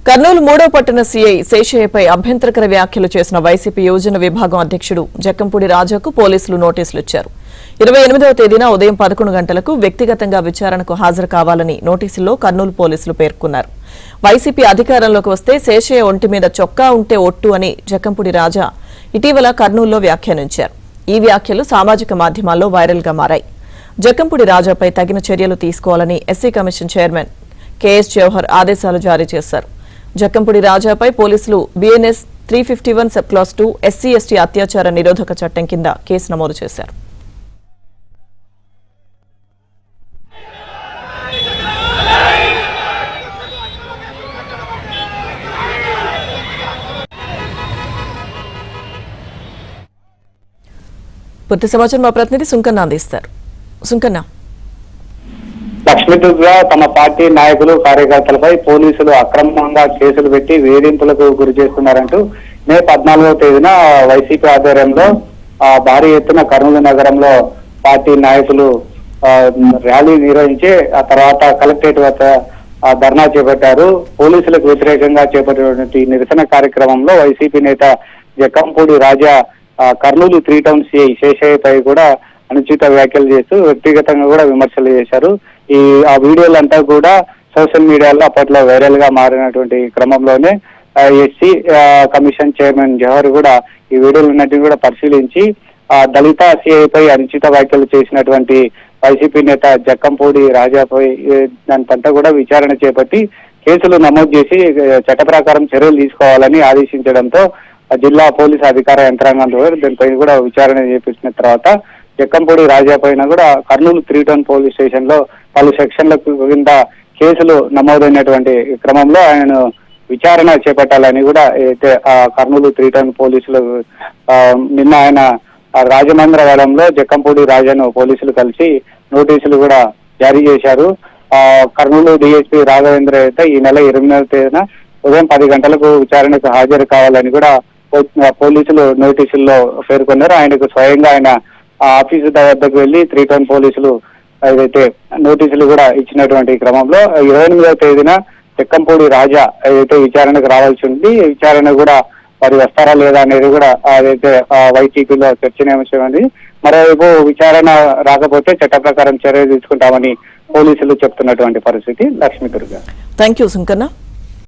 కర్నూలు 3వ పట్టణ సీఐ శేషయ్యపై అభ్యంతరకర వ్యాఖ్యలు చేసిన వైసీపీ యువజన విభాగం అధ్యక్షుడు జక్కంపూడి రాజాకు పోలీసులు నోటీసులు ఇచ్చారు. 28వ తేదీన ఉదయం 11 గంటలకు వ్యక్తిగతంగా విచారణకు హాజరు కావాలని నోటీసుల్లో కర్నూలు పోలీసులు పేర్కొన్నారు. వైసీపీ అధికారంలోకి వస్తే శేషయ్య ఒంటి మీద చొక్కా ఉంటే ఒట్టు అని జక్కంపూడి రాజా ఇటీవల కర్నూలులో వ్యాఖ్యానించారు. ఈ వ్యాఖ్యలు సామాజిక మాధ్యమాల్లో వైరల్ గా మారాయి. జక్కంపూడి రాజాపై తగిన చర్యలు తీసుకోవాలని SC commission chairman KS Jawahar ఆదేశాలు జారీ చేశారు. జక్కంపూడి రాజాపై పోలీసులు BNS 351 sub class 2 SC ST అత్యాచార నిరోధక చట్టం కింద కేసు నమోదు చేశారు. పూర్తి సమాచారం మా ప్రతినిధి సుంకన్న అందిస్తారు. సుంకన్న, లక్ష్మీదుర్గ తమ పార్టీ నాయకులు కార్యకర్తలపై పోలీసులు అక్రమంగా కేసులు పెట్టి వేధింపులకు గురి చేస్తున్నారంటూ మే 14వ తేదీన వైసీపీ ఆధ్వర్యంలో భారీ ఎత్తున కర్నూలు నగరంలో పార్టీ నాయకులు ర్యాలీ నిర్వహించి ఆ తర్వాత కలెక్టరేట్ వద్ద ధర్నా చేపట్టారు. పోలీసులకు వ్యతిరేకంగా చేపట్టినటువంటి నిరసన కార్యక్రమంలో వైసీపీ నేత జక్కంపూడి రాజా కర్నూలు 3 టౌన్ సిఐ శేషయ్యపై కూడా అనుచిత వ్యాఖ్యలు చేస్తూ వ్యక్తిగతంగా కూడా విమర్శలు చేశారు. ఆ వీడియోలంతా కూడా సోషల్ మీడియాలో అప్పట్లో వైరల్ గా మారినటువంటి క్రమంలోనే ఎస్సీ కమిషన్ చైర్మన్ జవహర్ కూడా ఈ వీడియోలన్నింటినీ కూడా పరిశీలించి దళిత సిఐపై అనుచిత వ్యాఖ్యలు చేసినటువంటి వైసీపీ నేత జక్కంపూడి రాజాపై దానిపంతా కూడా విచారణ చేపట్టి కేసులు నమోదు చేసి చట్ట ప్రకారం చర్యలు తీసుకోవాలని ఆదేశించడంతో జిల్లా పోలీసు అధికార యంత్రాంగం దీనిపై కూడా విచారణ చేపించిన తర్వాత జక్కంపూడి రాజా పైన కూడా కర్నూలు 3 టౌన్ పోలీస్ స్టేషన్ లో పలు సెక్షన్ల కింద కేసులు నమోదైనటువంటి క్రమంలో ఆయనను విచారణ చేపట్టాలని కూడా అయితే కర్నూలు 3 టౌన్ పోలీసులు నిన్న ఆయన రాజమండ్రవరంలో జక్కంపూడి రాజాను పోలీసులు కలిసి నోటీసులు కూడా జారీ చేశారు. కర్నూలు డిఎస్పీ రాఘవేంద్ర అయితే ఈ నెల 28వ తేదీన ఉదయం 10 గంటలకు విచారణకు హాజరు కావాలని కూడా పోలీసులు నోటీసుల్లో పేర్కొన్నారు. ఆయనకు స్వయంగా ఆయన ఆఫీసు వద్దకు వెళ్లి 3 టౌన్ పోలీసులు ఏదైతే నోటీసులు కూడా ఇచ్చినటువంటి క్రమంలో 28వ తేదీన జక్కంపూడి రాజా ఏదైతే విచారణకు రావాల్సి ఉంది, విచారణ కూడా వారు వస్తారా లేదా అనేది కూడా అదైతే వైసీపీలో చర్చనీయాంశమైంది. మరోవైపు విచారణ రాకపోతే చట్ట ప్రకారం చర్యలు తీసుకుంటామని పోలీసులు చెప్తున్నటువంటి పరిస్థితి. లక్ష్మీదుర్గ. Thank you Sunkanna.